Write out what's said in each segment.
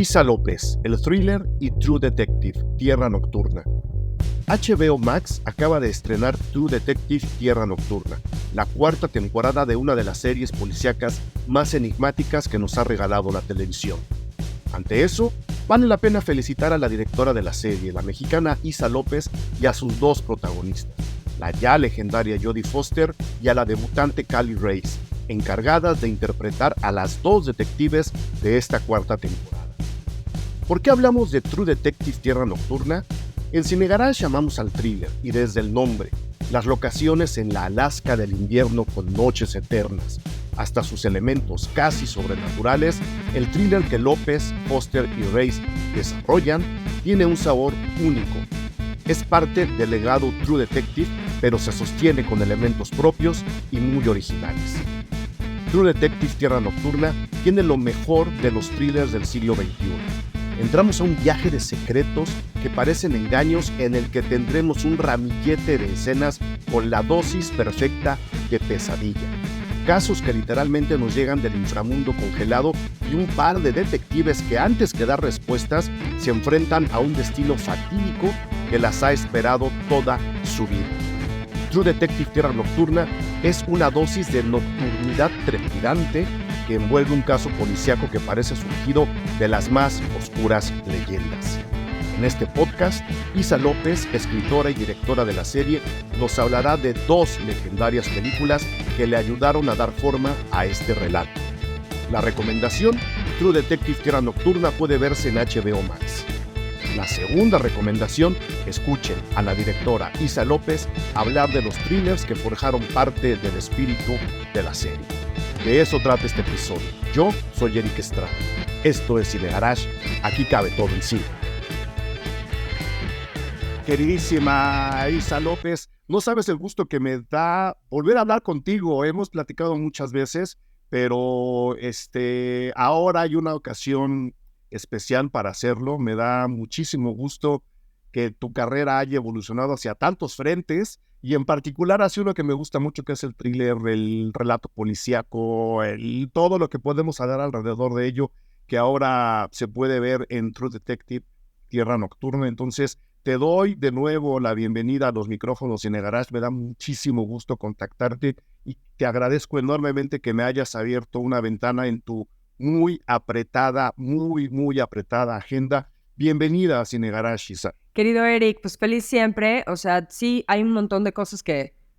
Isa López, el thriller y True Detective, Tierra Nocturna. HBO Max acaba de estrenar True Detective Tierra Nocturna, la cuarta temporada de una de las series policíacas más enigmáticas que nos ha regalado la televisión. Ante eso, vale la pena felicitar a la directora de la serie, la mexicana Isa López, y a sus dos protagonistas, la ya legendaria Jodie Foster y a la debutante Kali Reis, encargadas de interpretar a las dos detectives de esta cuarta temporada. ¿Por qué hablamos de True Detective Tierra Nocturna? En Cine Garage llamamos al thriller, y desde el nombre, las locaciones en la Alaska del invierno con noches eternas, hasta sus elementos casi sobrenaturales, el thriller que López, Foster y Reis desarrollan tiene un sabor único. Es parte del legado True Detective, pero se sostiene con elementos propios y muy originales. True Detective Tierra Nocturna tiene lo mejor de los thrillers del siglo XXI. Entramos a un viaje de secretos que parecen engaños en el que tendremos un ramillete de escenas con la dosis perfecta de pesadilla. Casos que literalmente nos llegan del inframundo congelado y un par de detectives que antes que dar respuestas se enfrentan a un destino fatídico que las ha esperado toda su vida. True Detective Tierra Nocturna es una dosis de nocturnidad trepidante que envuelve un caso policíaco que parece surgido de las más oscuras leyendas. En este podcast, Isa López, escritora y directora de la serie, nos hablará de dos legendarias películas que le ayudaron a dar forma a este relato. La recomendación, True Detective Tierra Nocturna puede verse en HBO Max. La segunda recomendación, escuchen a la directora Isa López hablar de los thrillers que forjaron parte del espíritu de la serie. De eso trata este episodio. Yo soy Eric Estrada. Esto es Cine Garage. Aquí cabe todo el cine. Queridísima Isa López, no sabes el gusto que me da volver a hablar contigo. Hemos platicado muchas veces, pero ahora hay una ocasión especial para hacerlo. Me da muchísimo gusto que tu carrera haya evolucionado hacia tantos frentes y en particular hacia uno que me gusta mucho, que es el thriller, el relato policíaco, todo lo que podemos hablar alrededor de ello, que ahora se puede ver en True Detective Tierra Nocturna. Entonces, te doy de nuevo la bienvenida a los micrófonos Cine Garage. Me da muchísimo gusto contactarte y te agradezco enormemente que me hayas abierto una ventana en tu muy apretada agenda. Bienvenida a Cine Garage, Isa. Querido Eric, pues feliz siempre. O sea, sí, hay un montón de cosas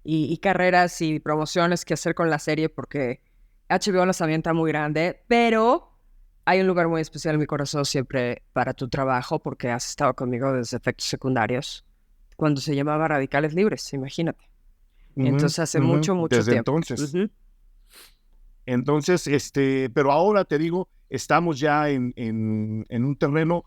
y carreras y promociones que hacer con la serie porque HBO nos avienta muy grande, pero hay un lugar muy especial en mi corazón siempre para tu trabajo porque has estado conmigo desde Efectos Secundarios, cuando se llamaba Radicales Libres, imagínate. Entonces hace mucho Desde tiempo. Entonces. Entonces, pero ahora te digo, estamos ya en un terreno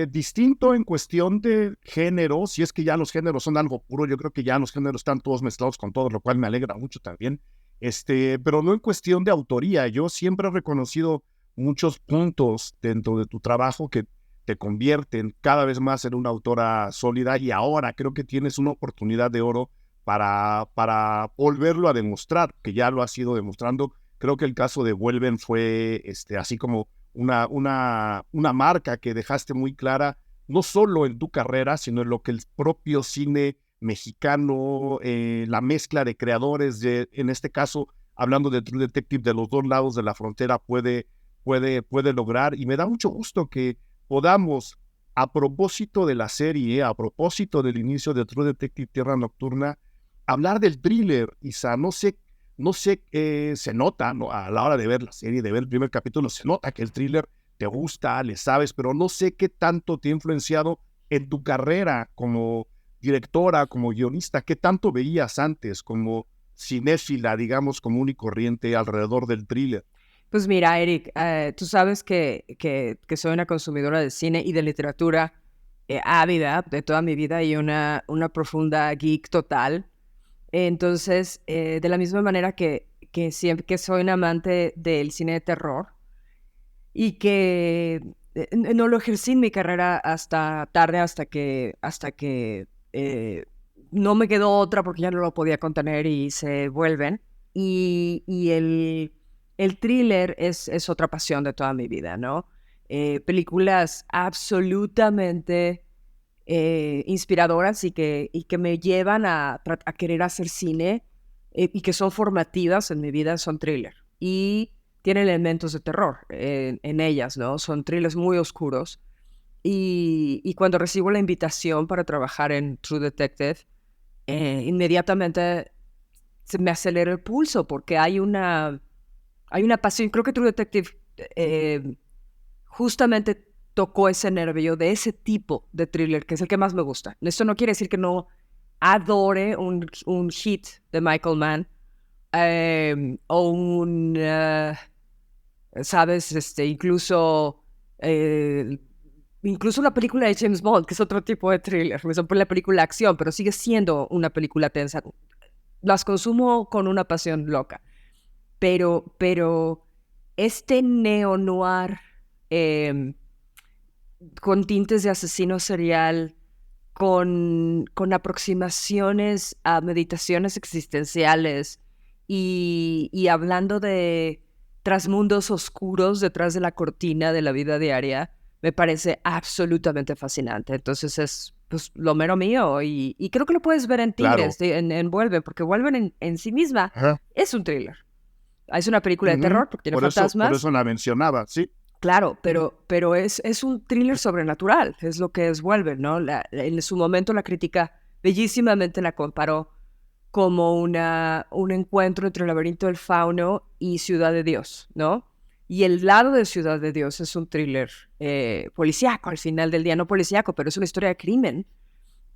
distinto en cuestión de género. Si es que ya los géneros son algo puro, yo creo que ya los géneros están todos mezclados con todos, lo cual me alegra mucho también. Pero no en cuestión de autoría. Yo siempre he reconocido muchos puntos dentro de tu trabajo que te convierten cada vez más en una autora sólida, y ahora creo que tienes una oportunidad de oro para volverlo a demostrar, que ya lo has ido demostrando. Creo que el caso de Vuelven fue así como una marca que dejaste muy clara, no solo en tu carrera, sino en lo que el propio cine mexicano, la mezcla de creadores, en este caso, hablando de True Detective, de los dos lados de la frontera, puede lograr. Y me da mucho gusto que podamos, a propósito de la serie, a propósito del inicio de True Detective Tierra Nocturna, hablar del thriller. Isa, no sé, se nota, ¿no? A la hora de ver la serie, de ver el primer capítulo, se nota que el thriller te gusta, le sabes, pero no sé qué tanto te ha influenciado en tu carrera como directora, como guionista. ¿Qué tanto veías antes como cinéfila, digamos, común y corriente alrededor del thriller? Pues mira, Eric, tú sabes que soy una consumidora de cine y de literatura ávida de toda mi vida y una profunda geek total. Entonces, de la misma manera que siempre que soy un amante del cine de terror y que no lo ejercí en mi carrera hasta tarde, hasta que no me quedó otra porque ya no lo podía contener y se vuelven. Y el thriller es otra pasión de toda mi vida, ¿no? películas absolutamente inspiradoras y que me llevan a querer hacer cine y que son formativas en mi vida, son thriller. Y tienen elementos de terror en ellas, ¿no? Son thrillers muy oscuros. Y cuando recibo la invitación para trabajar en True Detective, inmediatamente se me acelera el pulso porque hay una pasión. Creo que True Detective justamente tocó ese nervio de ese tipo de thriller, que es el que más me gusta. Esto no quiere decir que no adore un hit de Michael Mann o ¿sabes? Incluso la película de James Bond, que es otro tipo de thriller. Es la película de acción, pero sigue siendo una película tensa. Las consumo con una pasión loca. Pero este neo-noir con tintes de asesino serial, con aproximaciones a meditaciones existenciales y hablando de trasmundos oscuros detrás de la cortina de la vida diaria, me parece absolutamente fascinante. Entonces es pues, lo mero mío y creo que lo puedes ver en Claro. Tigres, en Vuelven, porque Vuelven en sí misma Ajá. es un thriller. Es una película de Ujú. terror porque tiene Por fantasmas. eso la mencionaba, sí. Claro, pero es un thriller sobrenatural, es lo que es Vuelven, ¿no? En su momento la crítica bellísimamente la comparó como un encuentro entre el laberinto del fauno y Ciudad de Dios, ¿no? Y el lado de Ciudad de Dios es un thriller policíaco al final del día, no policíaco, pero es una historia de crimen.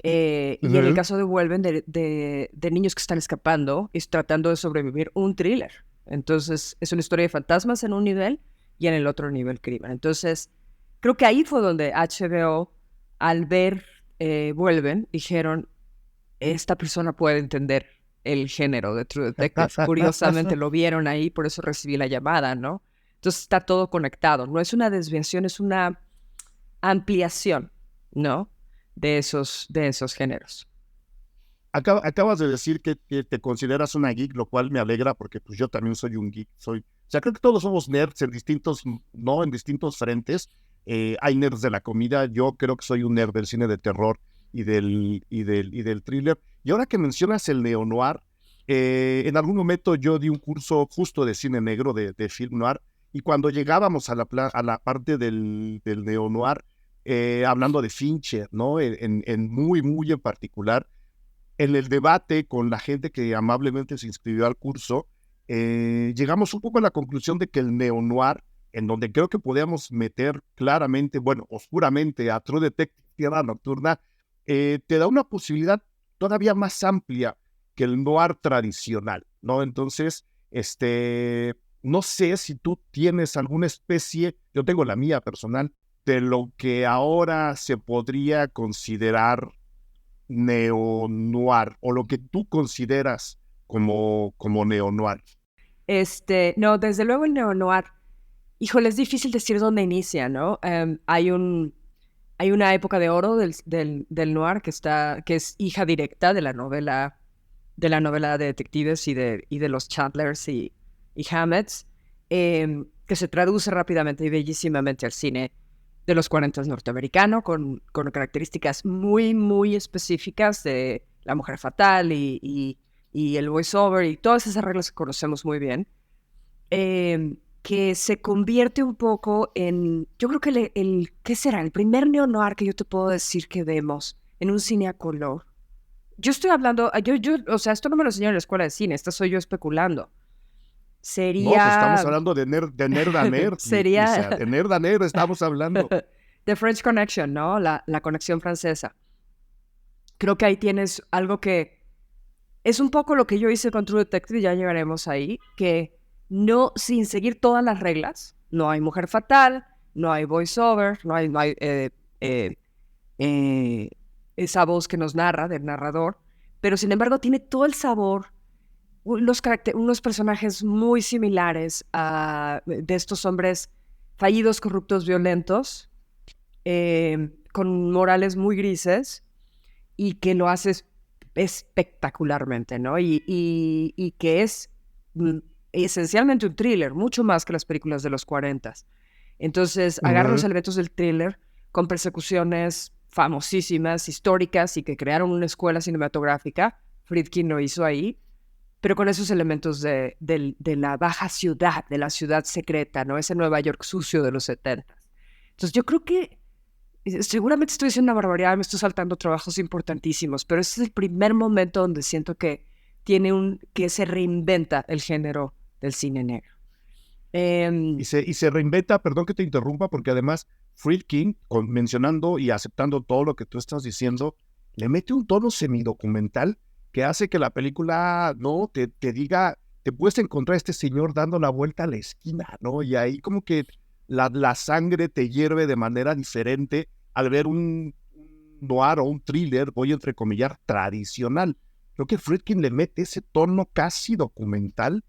Y en el Ujú. caso de Vuelven, de niños que están escapando y tratando de sobrevivir, un thriller. Entonces, es una historia de fantasmas en un nivel y en el otro nivel crimen. Entonces, creo que ahí fue donde HBO, al ver Vuelven, dijeron, esta persona puede entender el género de True Detective. Curiosamente lo vieron ahí, por eso recibí la llamada, ¿no? Entonces está todo conectado. No es una desviación, es una ampliación, ¿no? De esos géneros. Acabas de decir que te consideras una geek, lo cual me alegra porque pues yo también soy un geek. O sea, creo que todos somos nerds en distintos, no en distintos frentes. Hay nerds de la comida, yo creo que soy un nerd del cine de terror y del thriller. Y ahora que mencionas el neo-noir, en algún momento yo di un curso justo de cine negro, de film noir, y cuando llegábamos a la parte del neo-noir, hablando de Fincher, ¿no? Muy, muy en particular, en el debate con la gente que amablemente se inscribió al curso, llegamos un poco a la conclusión de que el neo-noir, en donde creo que podíamos meter claramente, bueno, oscuramente a True Detective Tierra Nocturna, te da una posibilidad todavía más amplia que el noir tradicional, ¿no? Entonces, no sé si tú tienes alguna especie, yo tengo la mía personal, de lo que ahora se podría considerar neo-noir o lo que tú consideras como neo-noir. No, desde luego el neo-noir, híjole, es difícil decir dónde inicia, ¿no? Hay una época de oro del noir que es hija directa de la novela de detectives y de los Chandlers y Hammetts, que se traduce rápidamente y bellísimamente al cine de los 40 norteamericano, con características muy, muy específicas de la mujer fatal y el voiceover y todas esas reglas que conocemos muy bien, que se convierte un poco en, yo creo que ¿qué será? El primer neo-noir que yo te puedo decir que vemos en un cine a color. Yo estoy hablando, o sea, esto no me lo enseñaron en la escuela de cine, esto soy yo especulando. No, pues estamos Sería, hablando de nerd a nerd, Lisa, sería de nerd a nerd estamos hablando. The French Connection, ¿no? La conexión francesa. Creo que ahí tienes algo que es un poco lo que yo hice con True Detective, ya llegaremos ahí, que no, sin seguir todas las reglas, no hay mujer fatal, no hay voiceover, no hay esa voz que nos narra, del narrador, pero sin embargo tiene todo el sabor, unos personajes muy similares de estos hombres fallidos, corruptos, violentos, con morales muy grises y que lo haces espectacularmente, ¿no? Y que es esencialmente un thriller, mucho más que las películas de los 40. Entonces, agarra los elementos del thriller con persecuciones famosísimas, históricas y que crearon una escuela cinematográfica. Friedkin lo hizo ahí, pero con esos elementos de la baja ciudad, de la ciudad secreta, ¿no? Ese Nueva York sucio de los 70. Entonces, yo creo que seguramente estoy diciendo una barbaridad, me estoy saltando trabajos importantísimos, pero ese es el primer momento donde siento que que se reinventa el género del cine negro. Y se reinventa, perdón que te interrumpa, porque además Friedkin, mencionando y aceptando todo lo que tú estás diciendo, le mete un tono semidocumental que hace que la película, ¿no? Te diga, te puedes encontrar a este señor dando la vuelta a la esquina, ¿no? Y ahí como que la sangre te hierve de manera diferente al ver un noir o un thriller, voy a entrecomillar, tradicional. Creo que Friedkin le mete ese tono casi documental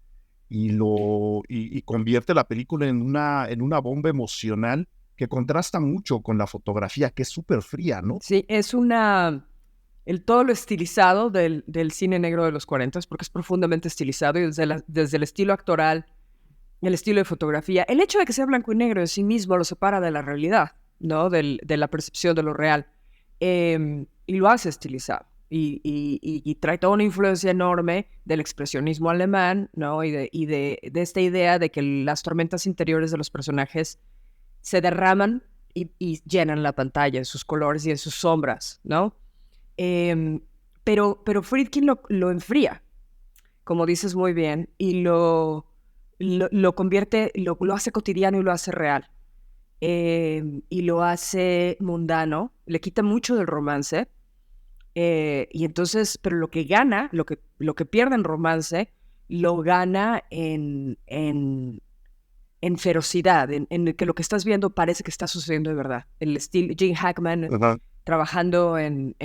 y convierte la película en una bomba emocional que contrasta mucho con la fotografía, que es súper fría, ¿no? Sí, es todo lo estilizado del cine negro de los 40, porque es profundamente estilizado y desde el estilo actoral, el estilo de fotografía. El hecho de que sea blanco y negro en sí mismo lo separa de la realidad, ¿no? De la percepción de lo real. Y lo hace estilizado. Y trae toda una influencia enorme del expresionismo alemán, ¿no? Y de esta idea de que las tormentas interiores de los personajes se derraman y llenan la pantalla en sus colores y en sus sombras, ¿no? Pero Friedkin lo enfría, como dices muy bien, y lo convierte, lo hace cotidiano y lo hace real. Y lo hace mundano, le quita mucho del romance. Y entonces, pero lo que gana, lo que pierde en romance, lo gana en ferocidad, en que lo que estás viendo parece que está sucediendo de verdad. El estilo Gene Hackman trabajando en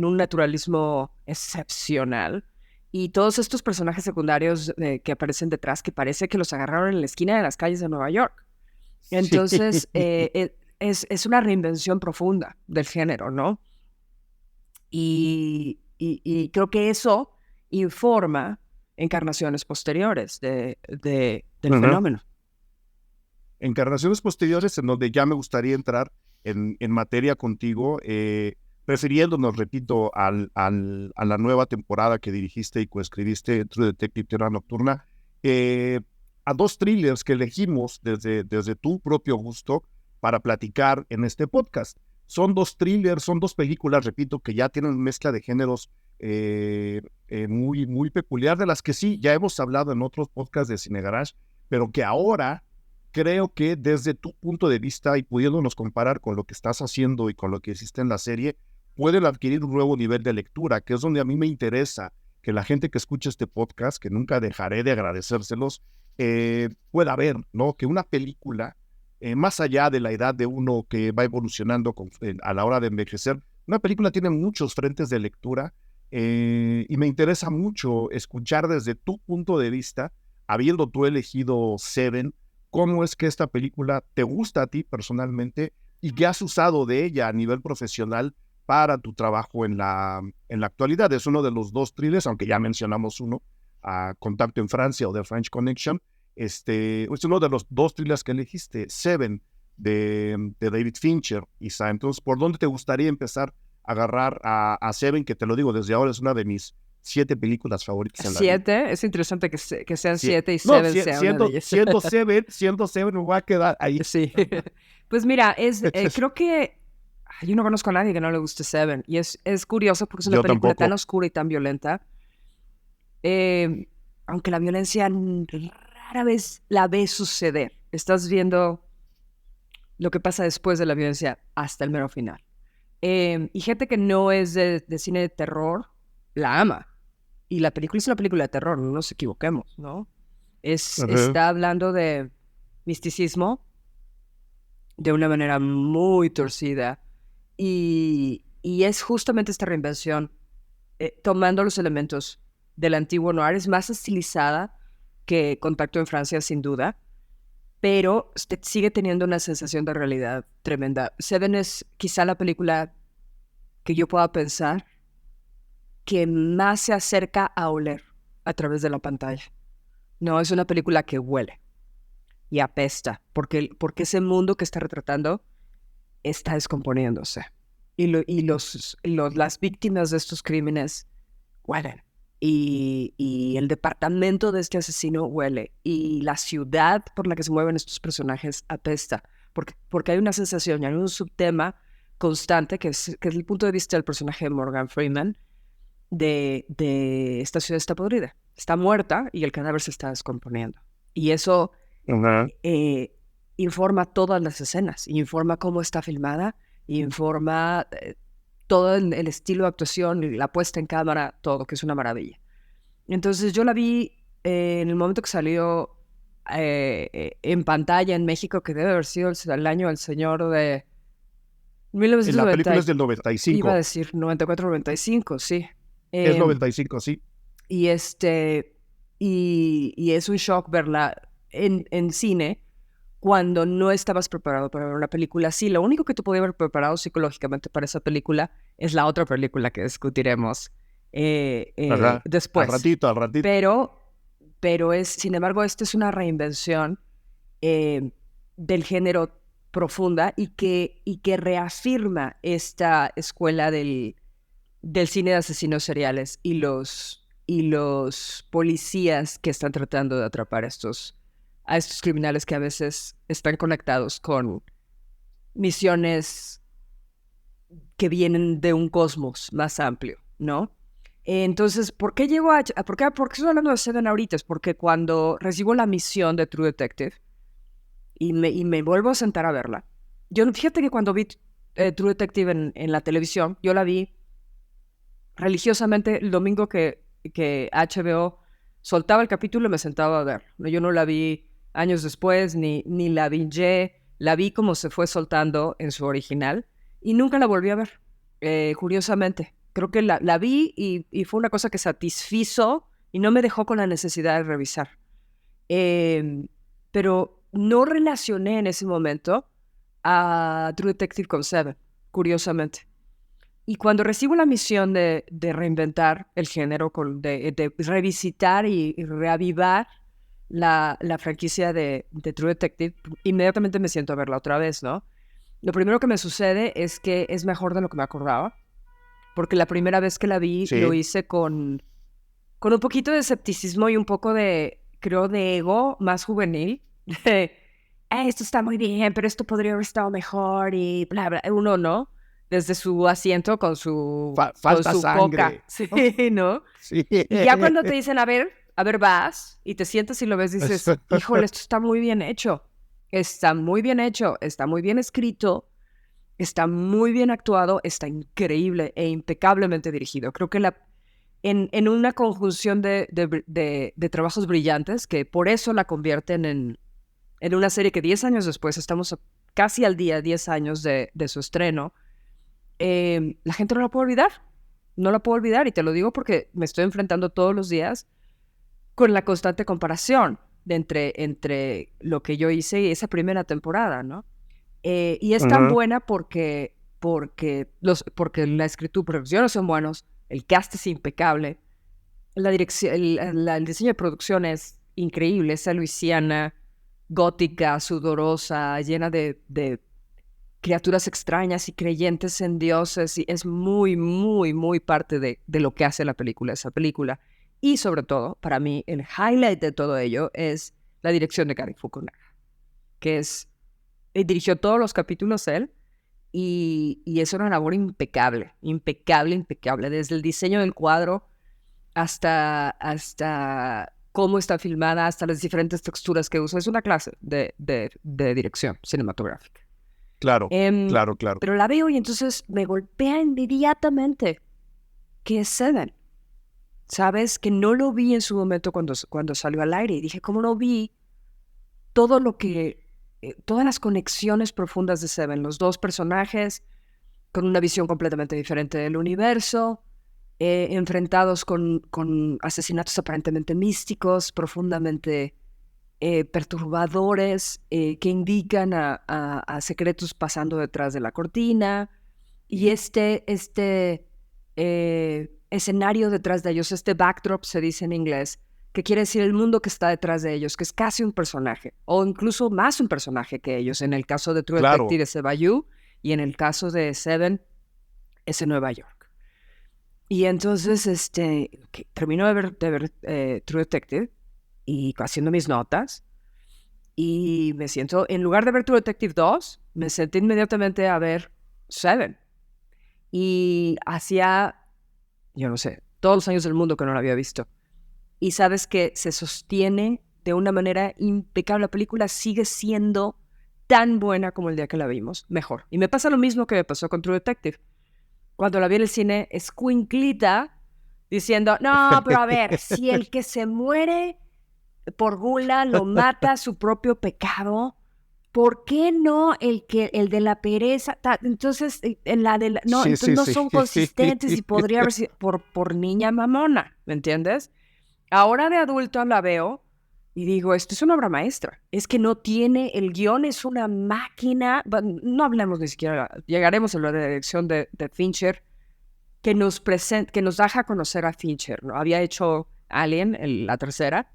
un naturalismo excepcional. Y todos estos personajes secundarios que aparecen detrás, que parece que los agarraron en la esquina de las calles de Nueva York. Entonces, es una reinvención profunda del género, ¿no? Y creo que eso informa encarnaciones posteriores del fenómeno. Encarnaciones posteriores en donde ya me gustaría entrar en materia contigo, refiriéndonos, repito, a la nueva temporada que dirigiste y coescribiste, True Detective Tierra Nocturna, a dos thrillers que elegimos desde tu propio gusto para platicar en este podcast. Son dos thrillers, son dos películas, repito, que ya tienen mezcla de géneros muy, muy peculiar, de las que sí, ya hemos hablado en otros podcasts de Cine Garage, pero que ahora creo que desde tu punto de vista y pudiéndonos comparar con lo que estás haciendo y con lo que hiciste en la serie, pueden adquirir un nuevo nivel de lectura, que es donde a mí me interesa que la gente que escuche este podcast, que nunca dejaré de agradecérselos, pueda ver, ¿no? Que una película, más allá de la edad de uno que va evolucionando a la hora de envejecer, una película tiene muchos frentes de lectura y me interesa mucho escuchar desde tu punto de vista, habiendo tú elegido Seven, cómo es que esta película te gusta a ti personalmente y qué has usado de ella a nivel profesional para tu trabajo en la actualidad. Es uno de los dos thrillers, aunque ya mencionamos uno, Contacto en Francia o The French Connection. Es uno de los dos thrillers que elegiste, Seven, de David Fincher, Isa. Entonces, ¿por dónde te gustaría empezar a agarrar a Seven? Que te lo digo, desde ahora es una de mis 7 películas favoritas en la vida. 7, es interesante que sean 7 y Seven sea una de ellas. Siendo Seven, me voy a quedar ahí. Sí. Pues mira, creo que yo no conozco a nadie que no le guste Seven. Y es curioso porque es una película tan oscura y tan violenta. Aunque la violencia rara vez la ves suceder. Estás viendo lo que pasa después de la violencia hasta el mero final. Y gente que no es de cine de terror, la ama. Y la película es una película de terror, no nos equivoquemos, ¿no? Está hablando de misticismo de una manera muy torcida. Y es justamente esta reinvención, tomando los elementos del antiguo noir. Es más estilizada que Contacto en Francia, sin duda, pero sigue teniendo una sensación de realidad tremenda. Seven es quizá la película que yo pueda pensar que más se acerca a oler a través de la pantalla. No, es una película que huele. y apesta, porque ese mundo que está retratando está descomponiéndose. Las víctimas de estos crímenes huelen. Y el departamento de este asesino huele. Y la ciudad por la que se mueven estos personajes apesta. Porque hay una sensación y hay un subtema constante que es el punto de vista del personaje de Morgan Freeman de esta ciudad está podrida. Está muerta y el cadáver se está descomponiendo. Y eso informa todas las escenas. Informa cómo está filmada. Informa todo el estilo de actuación, la puesta en cámara, todo, que es una maravilla. Entonces yo la vi en el momento que salió en pantalla en México, que debe haber sido el año del señor de 1990. La película es del 95. Iba a decir 94, 95, sí. Es 95, sí. Y es un shock verla en cine cuando no estabas preparado para ver una película así. Lo único que tú podías haber preparado psicológicamente para esa película es la otra película que discutiremos después. Al ratito. Pero sin embargo, esta es una reinvención del género profunda y que reafirma esta escuela del cine de asesinos seriales y los policías que están tratando de atrapar a estos criminales que a veces están conectados con misiones que vienen de un cosmos más amplio, ¿no? Entonces, ¿por qué llego por qué estoy hablando de Seven ahorita? Es porque cuando recibo la misión de True Detective y me vuelvo a sentar a verla, fíjate que cuando vi True Detective en la televisión, yo la vi religiosamente el domingo que HBO soltaba el capítulo y me sentaba a ver. Yo no la vi años después, ni la bingé, la vi como se fue soltando en su original y nunca la volví a ver, curiosamente. Creo que la vi y fue una cosa que satisfizo y no me dejó con la necesidad de revisar. Pero no relacioné en ese momento a True Detective con Seven, curiosamente. Y cuando recibo la misión de reinventar el género, de revisitar y reavivar la franquicia de True Detective, inmediatamente me siento a verla otra vez, ¿no? Lo primero que me sucede es que es mejor de lo que me acordaba, porque la primera vez que la vi lo hice con un poquito de escepticismo y un poco de ego más juvenil. Esto está muy bien, pero esto podría haber estado mejor y bla, bla. Uno, ¿no? Desde su asiento con su sangre. coca. Sí, ¿no? Sí. Y ya cuando te dicen, a ver, vas, y te sientas y lo ves, dices, híjole, esto está muy bien hecho. Está muy bien hecho, está muy bien escrito, está muy bien actuado, está increíble e impecablemente dirigido. Creo que en una conjunción de trabajos brillantes, que por eso la convierten en una serie que 10 años después, estamos casi al día, 10 años de su estreno, la gente no la puede olvidar. No la puedo olvidar y te lo digo porque me estoy enfrentando todos los días con la constante comparación entre lo que yo hice y esa primera temporada, ¿no? Y es tan buena porque la escritura, porque los guiones son buenos, el cast es impecable, la dirección, el diseño de producción es increíble, esa Luisiana gótica, sudorosa, llena de criaturas extrañas y creyentes en dioses, y es muy, muy, muy parte de lo que hace esa película. Y sobre todo, para mí, el highlight de todo ello es la dirección de Cary Fukunaga, que dirigió todos los capítulos él, y es una labor impecable, desde el diseño del cuadro hasta cómo está filmada, hasta las diferentes texturas que usa. Es una clase de dirección cinematográfica. Claro. Pero la veo y entonces me golpea inmediatamente que es Seven. ¿Sabes? Que no lo vi en su momento cuando salió al aire. Y dije, ¿cómo no vi todo todas las conexiones profundas de Seven? Los dos personajes con una visión completamente diferente del universo, enfrentados con asesinatos aparentemente místicos, profundamente perturbadores, que indican a secretos pasando detrás de la cortina, y escenario detrás de ellos, este backdrop se dice en inglés, que quiere decir el mundo que está detrás de ellos, que es casi un personaje, o incluso más un personaje que ellos. En el caso de True Detective es Bayou, y en el caso de Seven es en Nueva York. Y entonces termino de ver True Detective y haciendo mis notas, y me siento, en lugar de ver True Detective 2, me senté inmediatamente a ver Seven. Y hacía, yo no sé, todos los años del mundo que no la había visto. Y sabes que se sostiene de una manera impecable. La película sigue siendo tan buena como el día que la vimos, mejor. Y me pasa lo mismo que me pasó con True Detective. Cuando la vi en el cine, escuinclita, diciendo, no, pero a ver, si el que se muere por gula lo mata a su propio pecado, ¿por qué no el de la pereza? Entonces, no son consistentes y podría haber sido por niña mamona, ¿me entiendes? Ahora de adulto la veo y digo, esto es una obra maestra. Es que no tiene, el guión es una máquina. No hablemos ni siquiera, llegaremos a la dirección de Fincher, que nos deja conocer a Fincher, ¿no? Había hecho Alien, la tercera,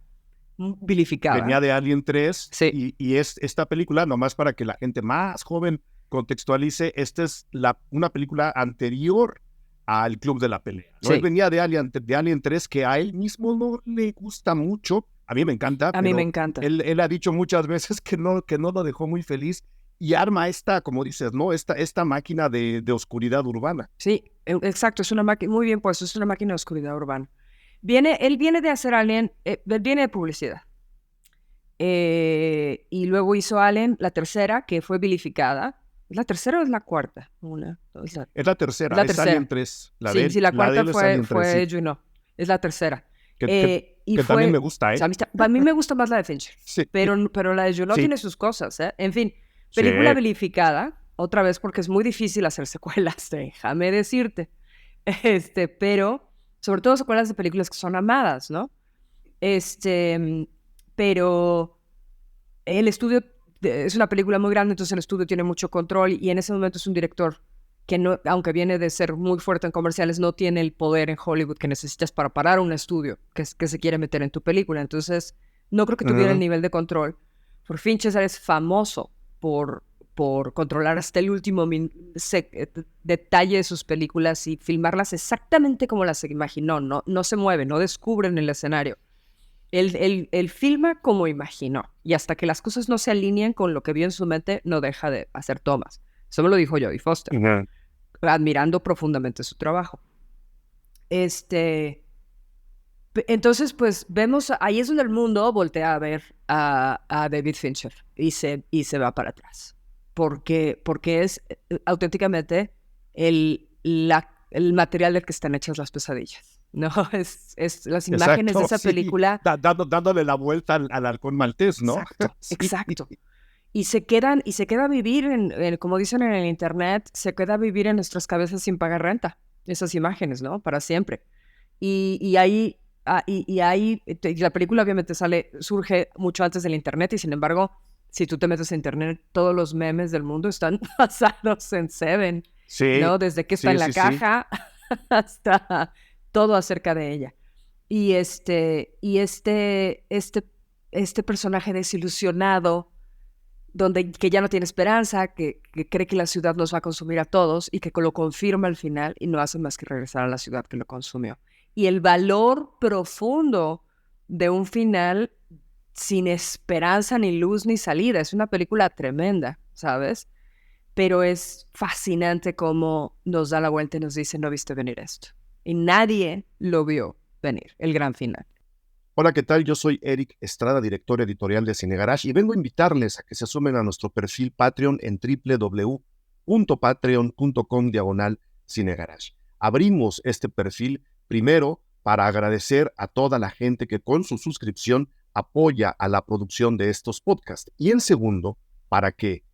vilificada. Venía de Alien 3 sí. y es esta película, nomás para que la gente más joven contextualice, esta es una película anterior al Club de la Pelea, ¿no? Sí. Él venía de Alien 3, que a él mismo no le gusta mucho. A mí me encanta. A mí me encanta. Él ha dicho muchas veces que no lo dejó muy feliz y arma esta, como dices, ¿no? Esta máquina de oscuridad urbana. Sí, exacto, es una máquina, muy bien puesto, es una máquina de oscuridad urbana. Él viene de hacer Alien, viene de publicidad. Y luego hizo Alien, la tercera, que fue vilificada. ¿Es la tercera o es la cuarta? Es la tercera, es Alien 3. Sí, la cuarta fue Juno. Es la tercera. Que también me gusta, ¿eh? A mí me gusta más la de Fincher. Sí. Pero la de Juno tiene sus cosas, ¿eh? En fin, película vilificada, otra vez porque es muy difícil hacer secuelas, déjame decirte. Pero, sobre todo secuelas de películas que son amadas, ¿no? Pero el estudio es una película muy grande, entonces el estudio tiene mucho control y en ese momento es un director que, no, aunque viene de ser muy fuerte en comerciales, no tiene el poder en Hollywood que necesitas para parar un estudio que se quiere meter en tu película. Entonces, no creo que tuviera el nivel de control. Por Fincher es famoso por controlar hasta el último detalle de sus películas y filmarlas exactamente como las imaginó. No se mueve, no descubre en el escenario. Él filma como imaginó, y hasta que las cosas no se alinean con lo que vio en su mente, no deja de hacer tomas. Eso me lo dijo Jodie Foster, admirando profundamente su trabajo. Entonces, pues, vemos, ahí es donde el mundo voltea a ver a David Fincher y se va para atrás. Porque es auténticamente el material del que están hechas las pesadillas. No, es las imágenes de esa película. Dándole la vuelta al halcón maltés, ¿no? Exacto. Y se queda a vivir, como dicen en el internet, se queda a vivir en nuestras cabezas sin pagar renta. Esas imágenes, ¿no? Para siempre. Y ahí la película obviamente surge mucho antes del internet, y sin embargo, si tú te metes a internet, todos los memes del mundo están basados en Seven. Sí. ¿No? Desde que está en la caja hasta todo acerca de ella. Y este personaje desilusionado, que ya no tiene esperanza, que cree que la ciudad nos va a consumir a todos y que lo confirma al final y no hace más que regresar a la ciudad que lo consumió. Y el valor profundo de un final sin esperanza, ni luz, ni salida. Es una película tremenda, ¿sabes? Pero es fascinante cómo nos da la vuelta y nos dice, no viste venir esto. Y nadie lo vio venir, el gran final. Hola, ¿qué tal? Yo soy Eric Estrada, director editorial de Cine Garage, y vengo a invitarles a que se sumen a nuestro perfil Patreon en www.patreon.com/cinegarage. Abrimos este perfil primero para agradecer a toda la gente que con su suscripción apoya a la producción de estos podcasts, y en segundo, para que,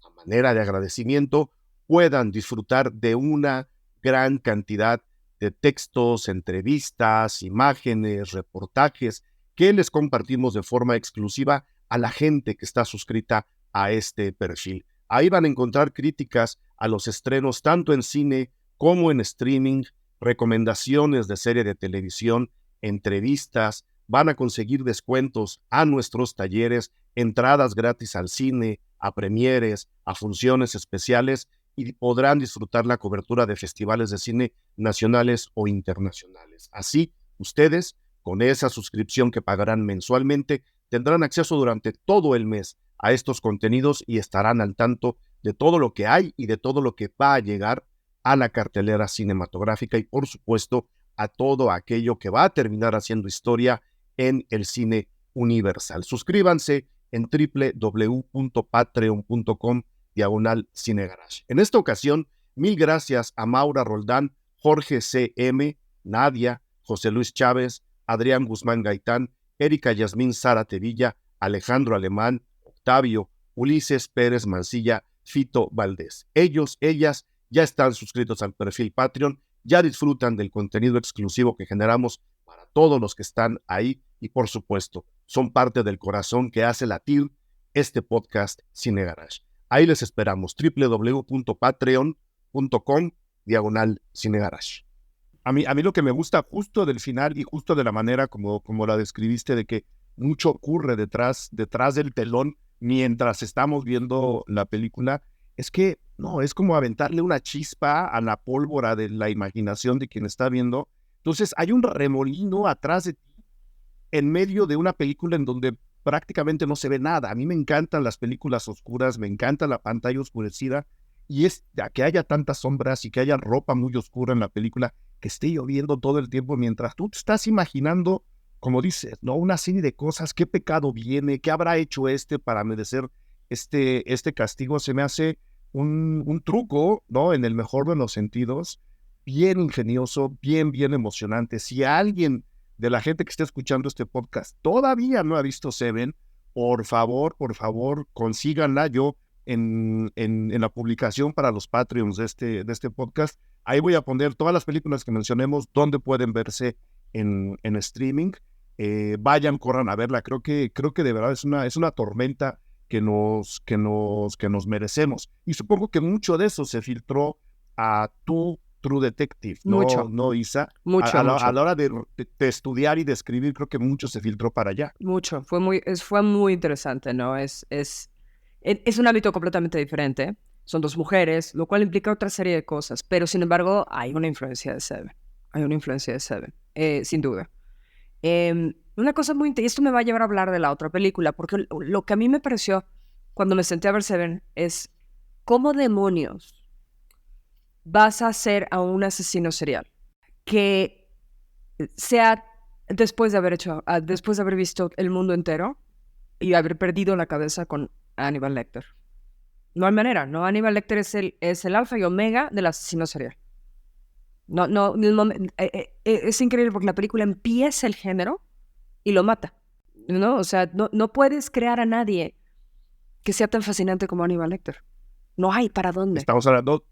a manera de agradecimiento, puedan disfrutar de una gran cantidad de textos, entrevistas, imágenes, reportajes que les compartimos de forma exclusiva a la gente que está suscrita a este perfil. Ahí van a encontrar críticas a los estrenos tanto en cine como en streaming, recomendaciones de serie de televisión, entrevistas, van a conseguir descuentos a nuestros talleres, entradas gratis al cine, a premieres, a funciones especiales y podrán disfrutar la cobertura de festivales de cine nacionales o internacionales. Así, ustedes, con esa suscripción que pagarán mensualmente, tendrán acceso durante todo el mes a estos contenidos y estarán al tanto de todo lo que hay y de todo lo que va a llegar a la cartelera cinematográfica y, por supuesto, a todo aquello que va a terminar haciendo historia en el cine universal. Suscríbanse en www.patreon.com/cinegarage. En esta ocasión, mil gracias a Maura Roldán, Jorge C.M., Nadia, José Luis Chávez, Adrián Guzmán Gaitán, Erika Yasmín Zárate Villa, Alejandro Alemán, Octavio, Ulises Pérez Mancilla, Fito Valdés. Ellos, ellas, ya están suscritos al perfil Patreon, ya disfrutan del contenido exclusivo que generamos para todos los que están ahí y, por supuesto, son parte del corazón que hace latir este podcast Cine Garage. Ahí les esperamos, www.patreon.com/Cine Garage. A mí lo que me gusta justo del final y justo de la manera como la describiste, de que mucho ocurre detrás del telón mientras estamos viendo la película, es que no, es como aventarle una chispa a la pólvora de la imaginación de quien está viendo. Entonces hay un remolino atrás de ti en medio de una película en donde prácticamente no se ve nada. A mí me encantan las películas oscuras, me encanta la pantalla oscurecida, y es que haya tantas sombras y que haya ropa muy oscura en la película, que esté lloviendo todo el tiempo mientras tú te estás imaginando, como dices, ¿no? Una serie de cosas, qué pecado viene, qué habrá hecho para merecer este castigo. Se me hace un truco, ¿no? En el mejor de los sentidos, bien ingenioso, bien emocionante. Si alguien de la gente que está escuchando este podcast todavía no ha visto Seven, por favor, consíganla. Yo en la publicación para los Patreons de este podcast, ahí voy a poner todas las películas que mencionemos, donde pueden verse en streaming. Vayan, corran a verla. Creo que de verdad es una tormenta que nos merecemos. Y supongo que mucho de eso se filtró a tu True Detective, ¿no, Isa? Mucho. A la hora de estudiar y de escribir, creo que mucho se filtró para allá. Mucho. Fue muy interesante, ¿no? Es un ámbito completamente diferente. Son dos mujeres, lo cual implica otra serie de cosas. Pero, sin embargo, hay una influencia de Seven. Sin duda. Una cosa muy interesante, y esto me va a llevar a hablar de la otra película, porque lo que a mí me pareció cuando me senté a ver Seven es cómo demonios vas a hacer a un asesino serial que sea después de haber visto el mundo entero y haber perdido la cabeza con Hannibal Lecter. No hay manera, ¿no? Hannibal Lecter es el alfa y omega del asesino serial. Es increíble porque la película empieza el género y lo mata, ¿no? O sea, no puedes crear a nadie que sea tan fascinante como Hannibal Lecter. No hay para dónde. Estamos hablando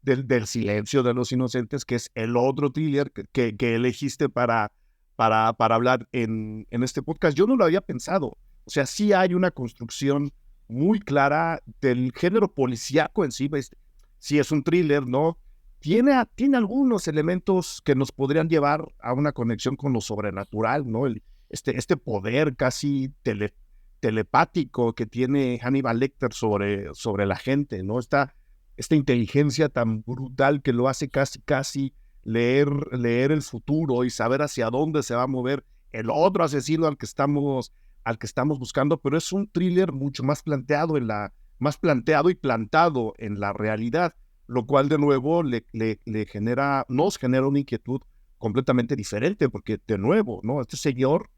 del Silencio de los Inocentes, que es el otro thriller que elegiste para hablar en este podcast. Yo no lo había pensado. O sea, sí hay una construcción muy clara del género policíaco en sí. Sí es un thriller, ¿no? Tiene algunos elementos que nos podrían llevar a una conexión con lo sobrenatural, ¿no? Este poder casi telepático que tiene Hannibal Lecter sobre la gente, ¿no? Esta inteligencia tan brutal que lo hace casi leer el futuro y saber hacia dónde se va a mover el otro asesino al que estamos buscando. Pero es un thriller mucho más planteado y plantado en la realidad, lo cual de nuevo nos genera una inquietud completamente diferente, porque de nuevo, ¿no? Este señor,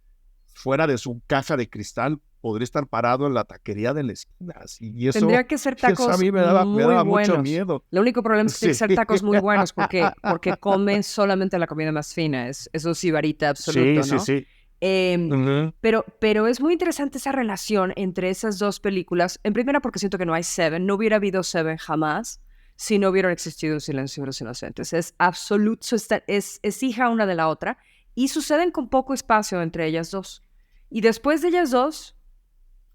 fuera de su caja de cristal, podría estar parado en la taquería de la esquina. Y eso tendría que ser tacos a mí me daba buenos. Mucho miedo. El único problema es que tiene que ser tacos muy buenos porque come solamente la comida más fina. Eso sí, varita absoluto, ¿no? Sí. Pero es muy interesante esa relación entre esas dos películas. En primera, porque siento que no hay Seven. No hubiera habido Seven jamás si no hubiera existido Un Silencio de los Inocentes. Es absoluto, es hija una de la otra y suceden con poco espacio entre ellas dos. Y después de ellas dos,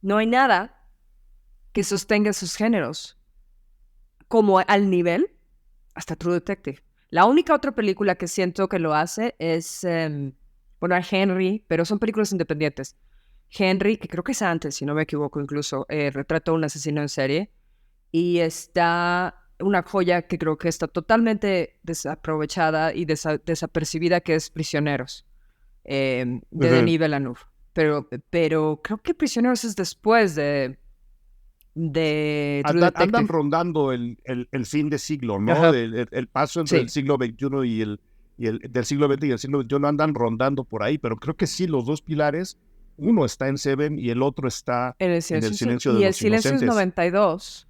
no hay nada que sostenga sus géneros como al nivel hasta True Detective. La única otra película que siento que lo hace es Bueno, a Henry, pero son películas independientes. Henry, que creo que es antes, si no me equivoco incluso, retrata a un asesino en serie. Y está una joya que creo que está totalmente desaprovechada y desapercibida, que es Prisioneros, de Denis Villeneuve. Pero creo que Prisioneros es después de True Detective. Andan rondando el fin de siglo, ¿no? El paso entre el siglo XXI y el del siglo XX y el siglo XXI andan rondando por ahí, pero creo que sí, los dos pilares, uno está en Seven y el otro está en el Silencio de los Inocentes. Y el Silencio es 92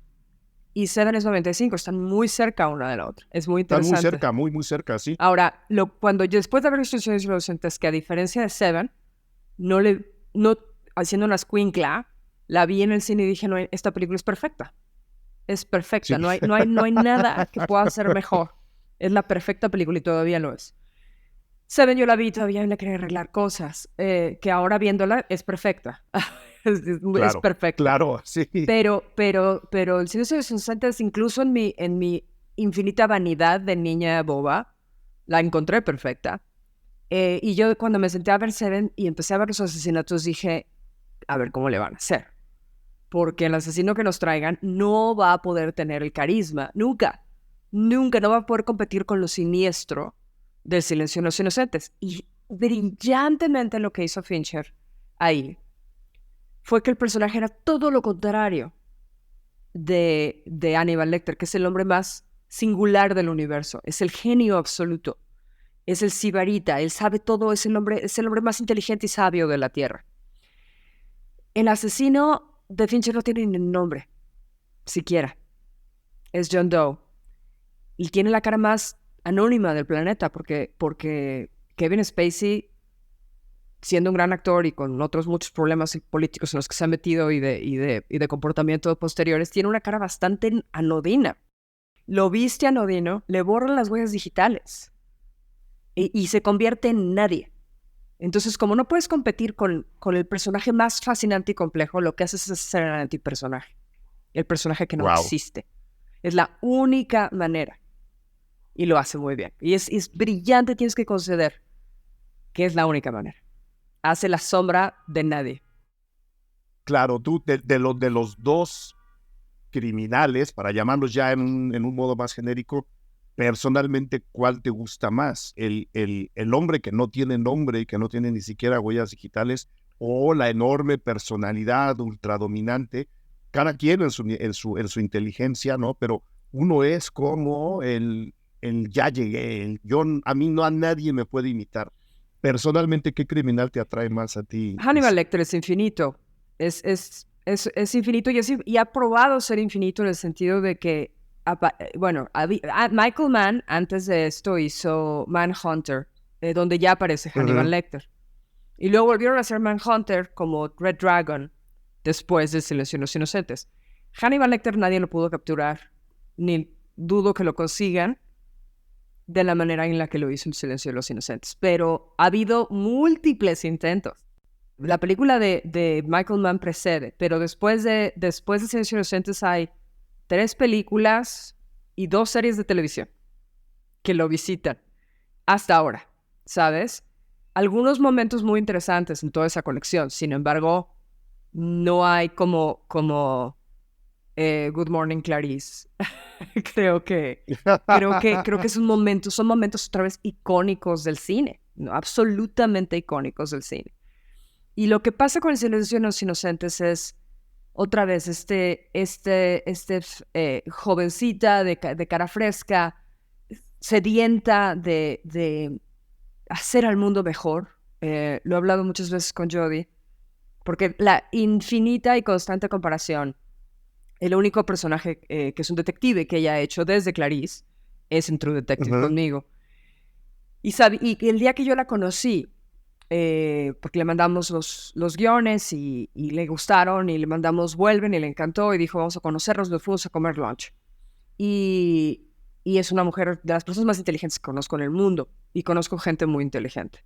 y Seven es 95, están muy cerca una de la otra. Es muy interesante. Están muy cerca, muy cerca, sí. Ahora, cuando yo, después de ver el Silencio de los Inocentes, que a diferencia de Seven, no haciendo una escuincla, la vi en el cine y dije, no, esta película es perfecta. Es perfecta, sí. No hay nada que pueda ser mejor. Es la perfecta película y todavía lo es. Seven yo la vi y todavía le quería arreglar cosas, que ahora viéndola es perfecta. Es perfecta. Claro, sí. Pero el Silencio de los Inocentes, incluso en mi infinita vanidad de niña boba, la encontré perfecta. Y yo cuando me senté a ver Seven y empecé a ver los asesinatos, dije, a ver cómo le van a hacer. Porque el asesino que nos traigan no va a poder tener el carisma, nunca no va a poder competir con lo siniestro del Silencio de los Inocentes. Y brillantemente lo que hizo Fincher ahí fue que el personaje era todo lo contrario de Hannibal Lecter, que es el hombre más singular del universo, es el genio absoluto, es el sibarita, él sabe todo, es el hombre más inteligente y sabio de la Tierra. El asesino de Fincher no tiene ni nombre, siquiera. Es John Doe. Y tiene la cara más anónima del planeta, porque Kevin Spacey, siendo un gran actor y con otros muchos problemas políticos en los que se ha metido y de comportamiento posteriores, tiene una cara bastante anodina. Lo viste anodino, le borran las huellas digitales y se convierte en nadie. Entonces, como no puedes competir con el personaje más fascinante y complejo, lo que haces es hacer el antipersonaje. El personaje que no existe. Es la única manera. Y lo hace muy bien. Y es brillante, tienes que conceder que es la única manera. Hace la sombra de nadie. Claro, tú, de los dos criminales, para llamarlos ya en un modo más genérico, personalmente, ¿cuál te gusta más? ¿El hombre que no tiene nombre y que no tiene ni siquiera huellas digitales, o la enorme personalidad ultradominante? Cada quien en su inteligencia, ¿no? Pero uno es como el ya llegué, a nadie me puede imitar. Personalmente, ¿qué criminal te atrae más a ti? Hannibal Lecter es infinito. Es infinito y ha probado ser infinito en el sentido de que, bueno, Michael Mann antes de esto hizo Manhunter, donde ya aparece Hannibal Lecter. Y luego volvieron a hacer Manhunter como Red Dragon después de Silencio de los Inocentes. Hannibal Lecter nadie lo pudo capturar, ni dudo que lo consigan de la manera en la que lo hizo el Silencio de los Inocentes. Pero ha habido múltiples intentos. La película de Michael Mann precede, pero después de Silencio de los Inocentes hay 3 películas y 2 series de televisión que lo visitan hasta ahora, ¿sabes? Algunos momentos muy interesantes en toda esa colección. Sin embargo, no hay como Good Morning Clarice. creo que son momentos otra vez icónicos del cine, ¿no? Absolutamente icónicos del cine. Y lo que pasa con el Silencio de los Inocentes es otra vez jovencita de cara fresca, sedienta de hacer al mundo mejor. Lo he hablado muchas veces con Jodie, porque la infinita y constante comparación, el único personaje que es un detective que ella ha hecho desde Clarice es en True Detective conmigo. Y el día que yo la conocí, porque le mandamos los guiones y le gustaron, y le mandamos vuelven y le encantó, y dijo, vamos a conocernos, nos fuimos a comer lunch. Y es una mujer de las personas más inteligentes que conozco en el mundo, y conozco gente muy inteligente.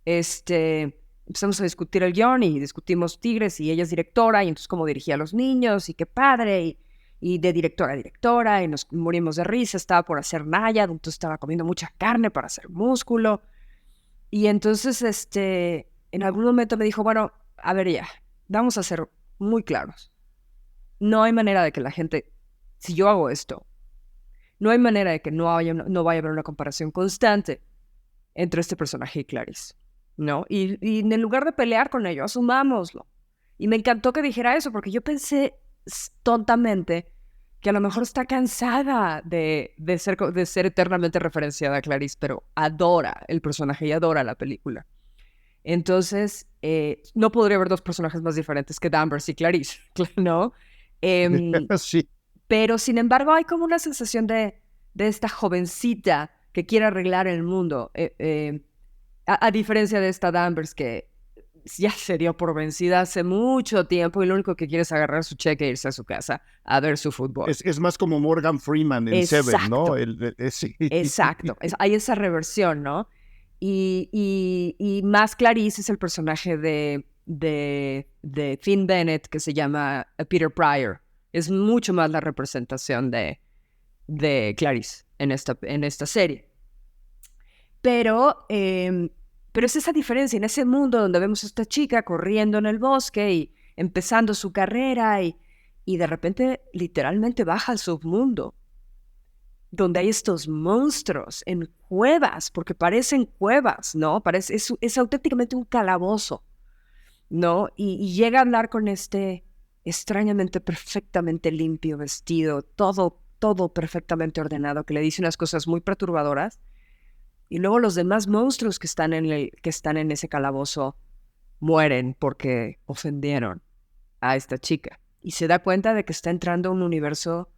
Empezamos a discutir el guión y discutimos Tigres, y ella es directora, y entonces cómo dirigía a los niños, y qué padre, y de directora a directora, y nos morimos de risa. Estaba por hacer Naya, entonces estaba comiendo mucha carne para hacer músculo. Y entonces, en algún momento me dijo, bueno, a ver ya, vamos a ser muy claros. No hay manera de que la gente, si yo hago esto, no hay manera de que no vaya a haber una comparación constante entre este personaje y Clarice, ¿no? Y en lugar de pelear con ello, asumámoslo. Y me encantó que dijera eso, porque yo pensé tontamente que a lo mejor está cansada de ser eternamente referenciada a Clarice, pero adora el personaje y adora la película. Entonces, no podría haber dos personajes más diferentes que Danvers y Clarice, ¿no? Sí. Pero, sin embargo, hay como una sensación de esta jovencita que quiere arreglar el mundo, a diferencia de esta Danvers que ya se dio por vencida hace mucho tiempo y lo único que quiere es agarrar su cheque e irse a su casa a ver su fútbol. Es más como Morgan Freeman en Seven, ¿no? Sí. Exacto. Hay esa reversión, ¿no? Y más Clarice es el personaje de Finn Bennett que se llama Peter Pryor. Es mucho más la representación de Clarice en esta serie. Pero es esa diferencia en ese mundo donde vemos a esta chica corriendo en el bosque y empezando su carrera y de repente literalmente baja al submundo, donde hay estos monstruos en cuevas, porque parecen cuevas, ¿no? Es auténticamente un calabozo, ¿no? Y llega a hablar con este extrañamente perfectamente limpio vestido, todo perfectamente ordenado, que le dice unas cosas muy perturbadoras. Y luego los demás monstruos que están en ese calabozo mueren porque ofendieron a esta chica. Y se da cuenta de que está entrando a un universo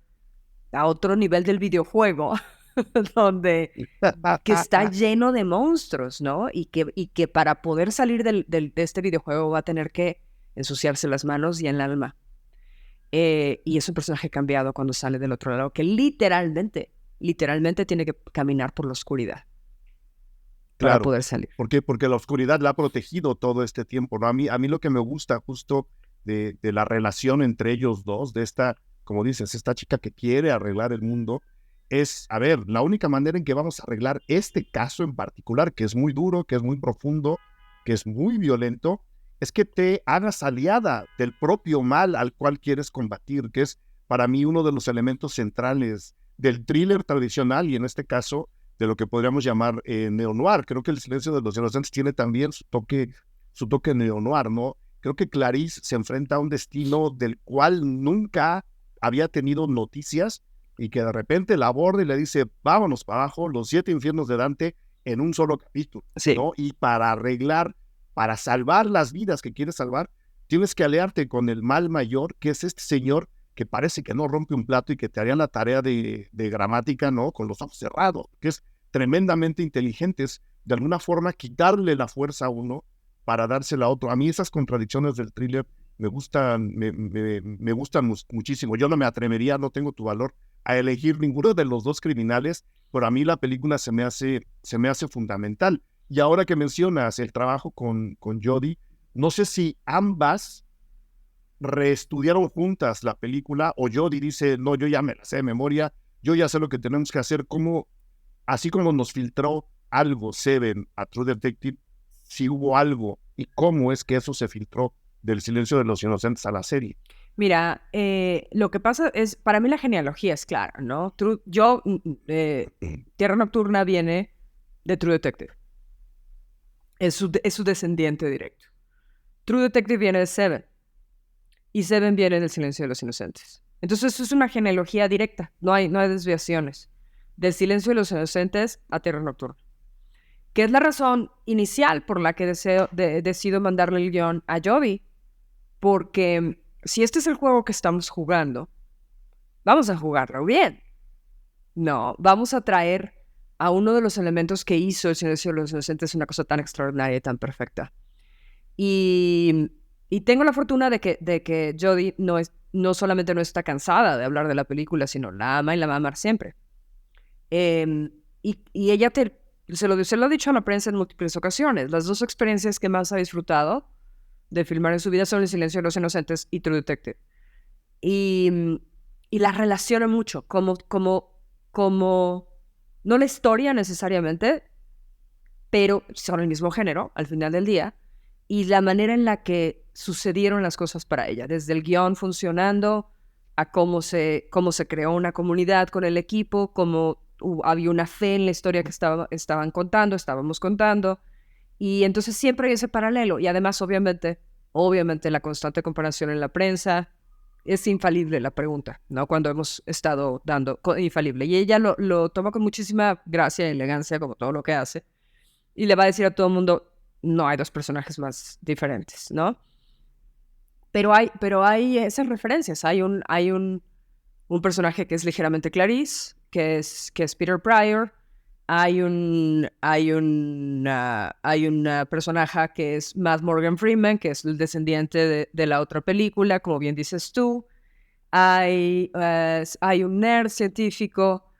a otro nivel del videojuego, donde que está lleno de monstruos, ¿no? Y que para poder salir de este videojuego va a tener que ensuciarse las manos y el alma. Y es un personaje cambiado cuando sale del otro lado, que literalmente tiene que caminar por la oscuridad. Para Claro. poder salir. ¿Por qué? Porque la oscuridad la ha protegido todo este tiempo, ¿no? A mí lo que me gusta justo de la relación entre ellos dos, de esta, como dices, esta chica que quiere arreglar el mundo, es, a ver, la única manera en que vamos a arreglar este caso en particular, que es muy duro, que es muy profundo, que es muy violento, es que te hagas aliada del propio mal al cual quieres combatir, que es para mí uno de los elementos centrales del thriller tradicional y en este caso de lo que podríamos llamar neo-noir. Creo que El silencio de los inocentes tiene también su toque neo-noir, ¿no? Creo que Clarice se enfrenta a un destino del cual nunca había tenido noticias y que de repente la aborda y le dice, vámonos para abajo, los 7 infiernos de Dante en un solo capítulo, sí. ¿no? Y para arreglar, para salvar las vidas que quieres salvar, tienes que aliarte con el mal mayor, que es este señor que parece que no rompe un plato y que te haría la tarea de gramática, ¿no? Con los ojos cerrados, que es tremendamente inteligente, es de alguna forma quitarle la fuerza a uno para dársela a otro. A mí esas contradicciones del thriller me gustan muchísimo. Yo no me atrevería, no tengo tu valor, a elegir ninguno de los dos criminales, pero a mí la película se me hace fundamental. Y ahora que mencionas el trabajo con Jodie, no sé si ambas reestudiaron juntas la película o Jodie dice, no, yo ya me la sé de memoria, yo ya sé lo que tenemos que hacer, así como nos filtró algo Seven a True Detective, si hubo algo y cómo es que eso se filtró del silencio de los inocentes a la serie. Mira, lo que pasa es, para mí la genealogía es clara, ¿no? Tierra Nocturna viene de True Detective. Es su descendiente directo. True Detective viene de Seven. Y Seven viene del silencio de los inocentes. Entonces, eso es una genealogía directa. No hay desviaciones. Del silencio de los inocentes a Tierra Nocturna. Que es la razón inicial por la que decido mandarle el guión a Jodie. Porque si este es el juego que estamos jugando, vamos a jugarlo bien. No, vamos a traer a uno de los elementos que hizo el silencio de los inocentes una cosa tan extraordinaria y tan perfecta. Y tengo la fortuna de que Jodie no solamente no está cansada de hablar de la película, sino la ama y la va a amar siempre. Y ella se lo ha dicho a la prensa en múltiples ocasiones. Las dos experiencias que más ha disfrutado de filmar en su vida son El silencio de los inocentes y True Detective. Y las relaciona mucho, como no la historia necesariamente, pero son el mismo género al final del día, y la manera en la que sucedieron las cosas para ella, desde el guión funcionando a cómo se creó una comunidad con el equipo, cómo había una fe en la historia que estábamos contando, y entonces siempre hay ese paralelo, y además obviamente la constante comparación en la prensa. Es infalible la pregunta, ¿no? Cuando hemos estado infalible. Y ella lo toma con muchísima gracia y elegancia, como todo lo que hace. Y le va a decir a todo el mundo, no hay dos personajes más diferentes, ¿no? Pero hay esas referencias. Hay un personaje que es ligeramente Clarice, que es Peter Pryor. Hay un personaje que es más Morgan Freeman, que es el descendiente de la otra película, como bien dices tú. Hay un nerd científico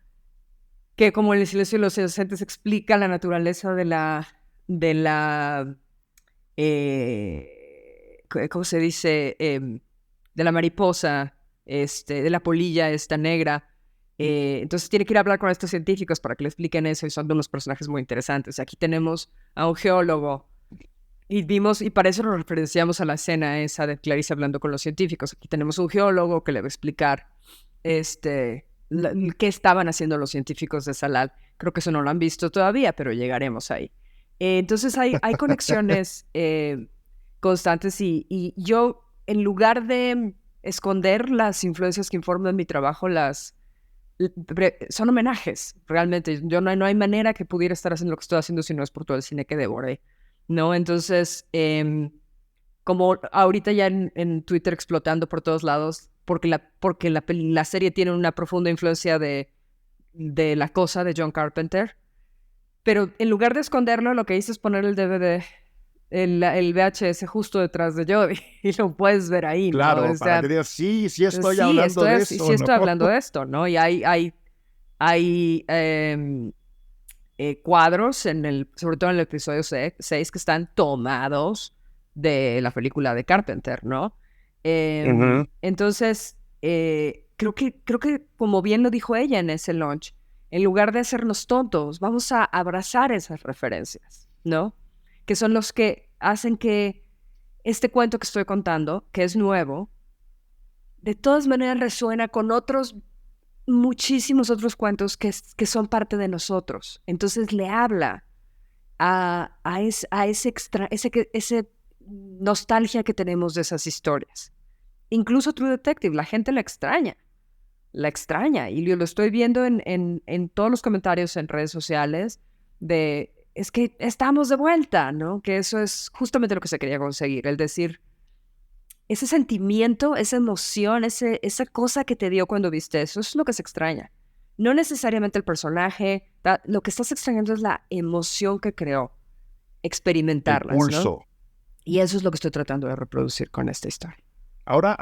que, como en El silencio de los inocentes, explica la naturaleza de la ¿cómo se dice? De la mariposa, de la polilla esta negra. Entonces tiene que ir a hablar con estos científicos para que le expliquen eso, y son de unos personajes muy interesantes. Aquí tenemos a un geólogo y para eso nos referenciamos a la escena esa de Clarice hablando con los científicos. Aquí tenemos un geólogo que le va a explicar qué estaban haciendo los científicos de Salal. Creo que eso no lo han visto todavía, pero llegaremos ahí. Entonces hay conexiones constantes y yo, en lugar de esconder las influencias que informan mi trabajo, son homenajes, realmente. Yo no hay manera que pudiera estar haciendo lo que estoy haciendo si no es por todo el cine que devoré, ¿no? Entonces, como ahorita ya en Twitter explotando por todos lados, porque la serie tiene una profunda influencia de La Cosa de John Carpenter, pero en lugar de esconderlo, lo que hice es poner el DVD, el VHS justo detrás de Jodie, y lo puedes ver ahí, ¿no? Claro, O sea, para que digas, sí estoy hablando de eso. Sí estoy hablando de esto, ¿no? Y hay cuadros, sobre todo en el episodio 6, que están tomados de la película de Carpenter, ¿no? Entonces, creo que, como bien lo dijo ella en ese launch, en lugar de hacernos tontos, vamos a abrazar esas referencias, ¿no? Que son los que hacen que este cuento que estoy contando, que es nuevo, de todas maneras resuena con muchísimos otros cuentos que son parte de nosotros. Entonces le habla a ese nostalgia que tenemos de esas historias. Incluso True Detective, la gente la extraña, y yo lo estoy viendo en todos los comentarios en redes sociales es que estamos de vuelta, ¿no? Que eso es justamente lo que se quería conseguir, el decir, ese sentimiento, esa emoción, esa cosa que te dio cuando viste eso es lo que se extraña. No necesariamente el personaje, lo que estás extrañando es la emoción que creó, experimentarlas, el pulso, ¿no? Y eso es lo que estoy tratando de reproducir con esta historia. Ahora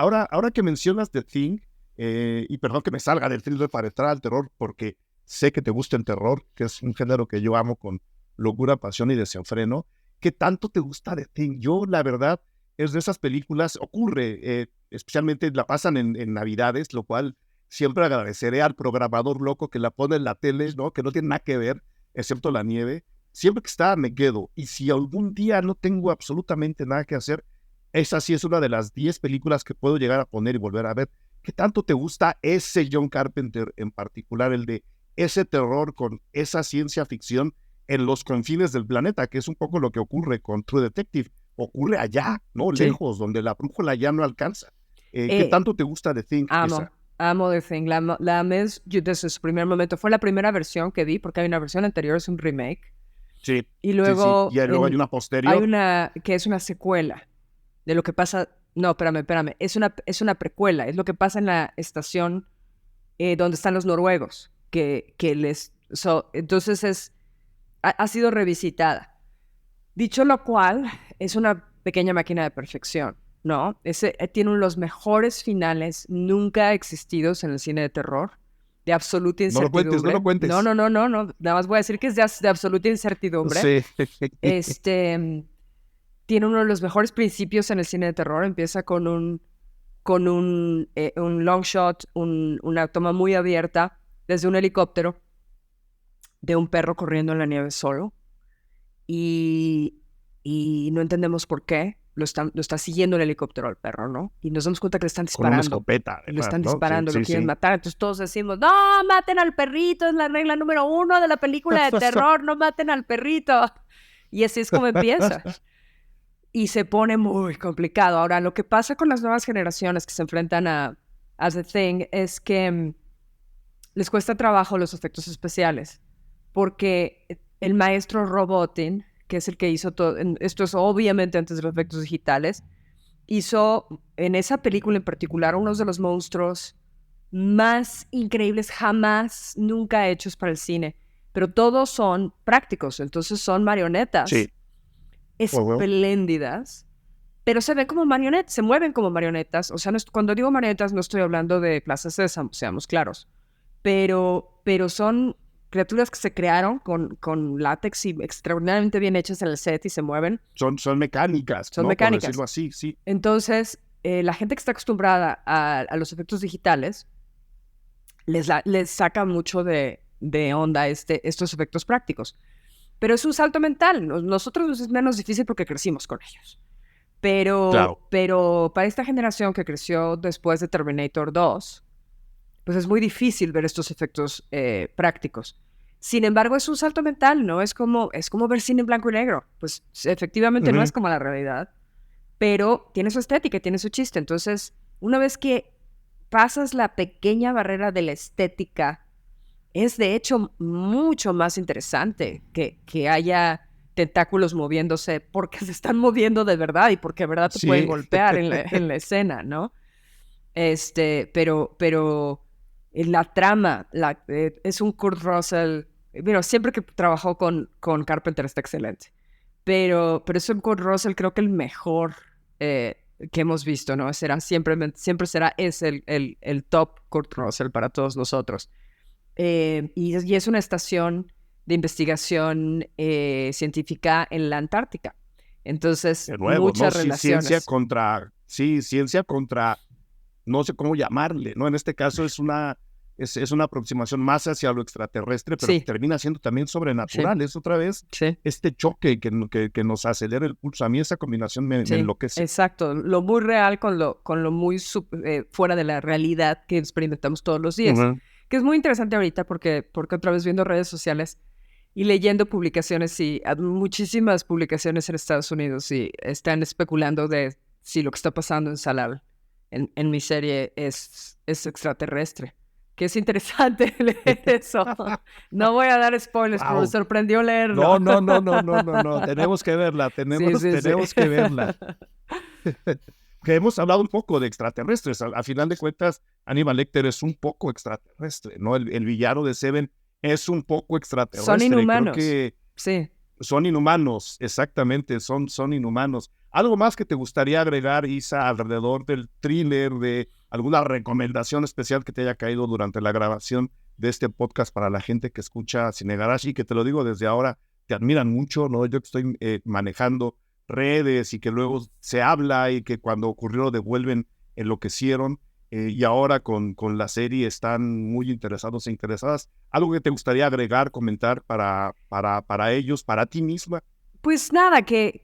que mencionas The Thing, y perdón que me salga del thriller para entrar al terror, porque sé que te gusta el terror, que es un género que yo amo con locura, pasión y desenfreno. ¿Qué tanto te gusta The Thing? Yo, la verdad, es de esas películas, ocurre, especialmente la pasan en Navidades, lo cual siempre agradeceré al programador loco que la pone en la tele, ¿no? Que no tiene nada que ver, excepto la nieve. Siempre que está, me quedo. Y si algún día no tengo absolutamente nada que hacer, esa sí es una de las 10 películas que puedo llegar a poner y volver a ver. ¿Qué tanto te gusta ese John Carpenter en particular, el de ese terror con esa ciencia ficción en los confines del planeta, que es un poco lo que ocurre con True Detective? Ocurre allá, ¿no? Sí. Lejos, donde la brújula ya no alcanza. ¿Qué tanto te gusta The Thing? Amo The Thing. La amé desde su primer momento. Fue la primera versión que vi, porque hay una versión anterior, es un remake. Sí. Y luego, sí. Y luego hay una posterior. Hay una que es una secuela de lo que pasa. No, espérame. Es una precuela. Es lo que pasa en la estación donde están los noruegos. Entonces ha sido revisitada. Dicho lo cual, es una pequeña máquina de perfección, ¿no? Tiene uno de los mejores finales nunca existidos en el cine de terror, de absoluta incertidumbre. No lo cuentes. No. Nada más voy a decir que es de absoluta incertidumbre. Sí. Tiene uno de los mejores principios en el cine de terror. Empieza con un long shot, una toma muy abierta desde un helicóptero de un perro corriendo en la nieve solo. y no entendemos por qué. Lo está siguiendo el helicóptero al perro, ¿no? Y nos damos cuenta que le están Con una disparando. escopeta. Lo están ¿no? disparando, Sí, lo sí, quieren sí. matar. Entonces todos decimos, no, maten al perrito, es la regla número 1 de la película de terror, no maten al perrito. Y así es como empieza. Y se pone muy complicado. Ahora, lo que pasa con las nuevas generaciones que se enfrentan a The Thing es que les cuesta trabajo los efectos especiales, porque el maestro Robotin, que es el que hizo todo, esto es obviamente antes de los efectos digitales, hizo en esa película en particular unos de los monstruos más increíbles jamás, nunca hechos para el cine. Pero todos son prácticos, entonces son marionetas Sí. espléndidas, pero se ven como marionetas, se mueven como marionetas. O sea, cuando digo marionetas no estoy hablando de Plaza Sésamo, seamos claros. Pero son criaturas que se crearon con látex y extraordinariamente bien hechas en el set y se mueven. Son mecánicas, Son ¿no? mecánicas. Por decirlo así, sí. Entonces, la gente que está acostumbrada a los efectos digitales les saca mucho de onda estos efectos prácticos. Pero es un salto mental. Nosotros nos es menos difícil porque crecimos con ellos. Pero para esta generación que creció después de Terminator 2, pues es muy difícil ver estos efectos prácticos. Sin embargo, es un salto mental, ¿no? Es como ver cine en blanco y negro. Pues efectivamente no es como la realidad, pero tiene su estética y tiene su chiste. Entonces, una vez que pasas la pequeña barrera de la estética, es de hecho mucho más interesante que haya tentáculos moviéndose porque se están moviendo de verdad y porque de verdad te pueden golpear en la escena, ¿no? Pero la trama es un Kurt Russell. Bueno, siempre que trabajó con Carpenter está excelente. Pero es un Kurt Russell, creo que el mejor que hemos visto, ¿no? Siempre será el top Kurt Russell para todos nosotros. Y es una estación de investigación científica en la Antártica. Entonces, de nuevo, muchas ¿no? relaciones. Ciencia contra, no sé cómo llamarle, ¿no? En este caso es una aproximación más hacia lo extraterrestre, pero que termina siendo también sobrenatural. Sí. Es otra vez este choque que nos acelera el pulso. A mí esa combinación me enloquece. Exacto, lo muy real con lo muy fuera de la realidad que experimentamos todos los días. Que es muy interesante ahorita porque otra vez viendo redes sociales y leyendo publicaciones y muchísimas publicaciones en Estados Unidos y están especulando de si lo que está pasando en Salal, en mi serie, es extraterrestre. Que es interesante leer eso. No voy a dar spoilers, pero me sorprendió leerlo. No. Tenemos que verla, tenemos que verla. Que hemos hablado un poco de extraterrestres. A final de cuentas, Hannibal Lecter es un poco extraterrestre, ¿no? El villano de Seven es un poco extraterrestre. Son inhumanos. Creo que sí. Son inhumanos, exactamente, son inhumanos. ¿Algo más que te gustaría agregar, Isa, alrededor del thriller, de alguna recomendación especial que te haya caído durante la grabación de este podcast para la gente que escucha Cine Garage? Y que te lo digo desde ahora, te admiran mucho, ¿no? Yo que estoy manejando redes y que luego se habla y que cuando ocurrió devuelven enloquecieron y ahora con la serie están muy interesados e interesadas. ¿Algo que te gustaría agregar, comentar para ellos, para ti misma? Pues nada, que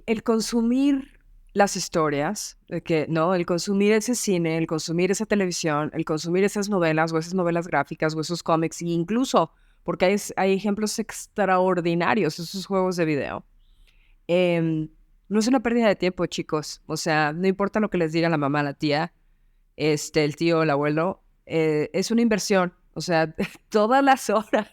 el consumir las historias, el consumir ese cine, el consumir esa televisión, el consumir esas novelas o esas novelas gráficas o esos cómics, e incluso, porque hay ejemplos extraordinarios, esos juegos de video. No es una pérdida de tiempo, chicos. O sea, no importa lo que les diga la mamá, la tía, el tío, el abuelo, es una inversión. O sea, todas las horas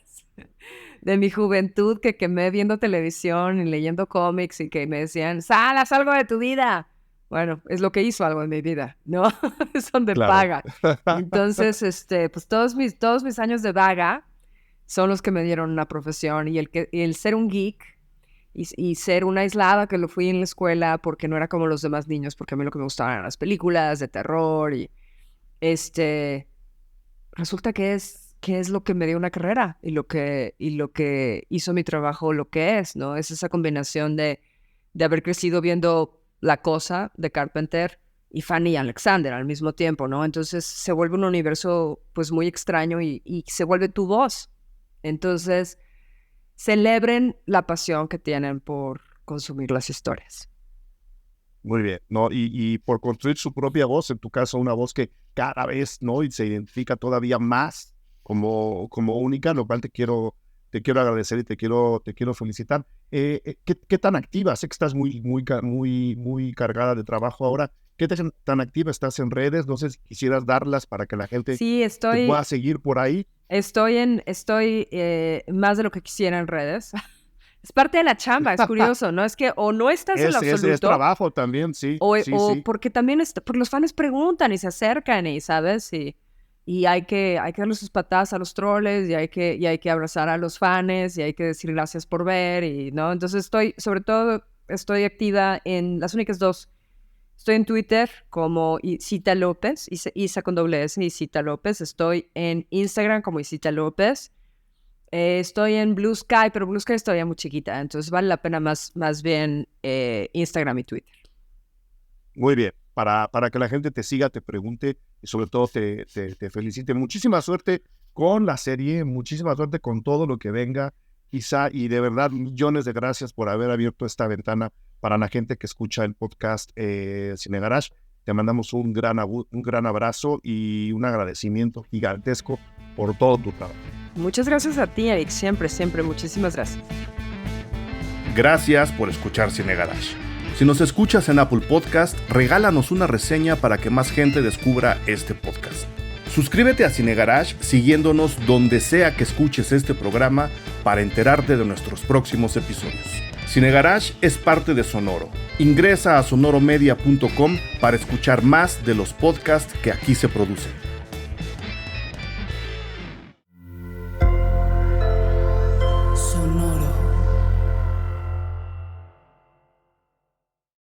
de mi juventud que quemé viendo televisión y leyendo cómics y que me decían, ¡sal, haz algo de tu vida! Bueno, es lo que hizo algo en mi vida, ¿no? Es donde paga. Entonces, pues todos mis años de vaga son los que me dieron una profesión y el ser un geek y ser una aislada que lo fui en la escuela porque no era como los demás niños, porque a mí lo que me gustaban eran las películas de terror y resulta que es lo que me dio una carrera y lo que hizo mi trabajo lo que es, ¿no? Es esa combinación de haber crecido viendo La Cosa de Carpenter y Fanny y Alexander al mismo tiempo, ¿no? Entonces se vuelve un universo pues muy extraño y se vuelve tu voz. Entonces, celebren la pasión que tienen por consumir las historias. Muy bien, ¿no? Y por construir su propia voz, en tu caso una voz que cada vez, ¿no? Y se identifica todavía más como única, lo cual te quiero agradecer y te quiero felicitar. ¿Qué tan activa? Sé que estás muy cargada de trabajo ahora. ¿Qué tan activa estás en redes? No sé si quisieras darlas para que la gente te pueda seguir por ahí. Estoy más de lo que quisiera en redes. Es parte de la chamba, es curioso, ¿no? Es que o no estás en lo absoluto. Es trabajo también, sí. O sí. porque también porque los fans preguntan y se acercan y, ¿sabes? Y hay que darle sus patadas a los troles y hay que abrazar a los fans y hay que decir gracias por ver, ¿no? Entonces estoy activa en las únicas dos. Estoy en Twitter como Isita López, Isa con doble S, Isita López. Estoy en Instagram como Isita López. Estoy en Blue Sky, pero Blue Sky es todavía muy chiquita, entonces vale la pena más bien Instagram y Twitter. Muy bien, para que la gente te siga, te pregunte y sobre todo te felicite. Muchísima suerte con la serie, muchísima suerte con todo lo que venga, Isa, y de verdad millones de gracias por haber abierto esta ventana para la gente que escucha el podcast Cine Garage. Te mandamos un gran abrazo y un agradecimiento gigantesco por todo tu trabajo. Muchas gracias a ti, Eric. Siempre, muchísimas gracias. Gracias por escuchar Cine Garage. Si nos escuchas en Apple Podcast, regálanos una reseña para que más gente descubra este podcast. Suscríbete a Cine Garage siguiéndonos donde sea que escuches este programa para enterarte de nuestros próximos episodios. Cine Garage es parte de Sonoro. Ingresa a sonoromedia.com para escuchar más de los podcasts que aquí se producen.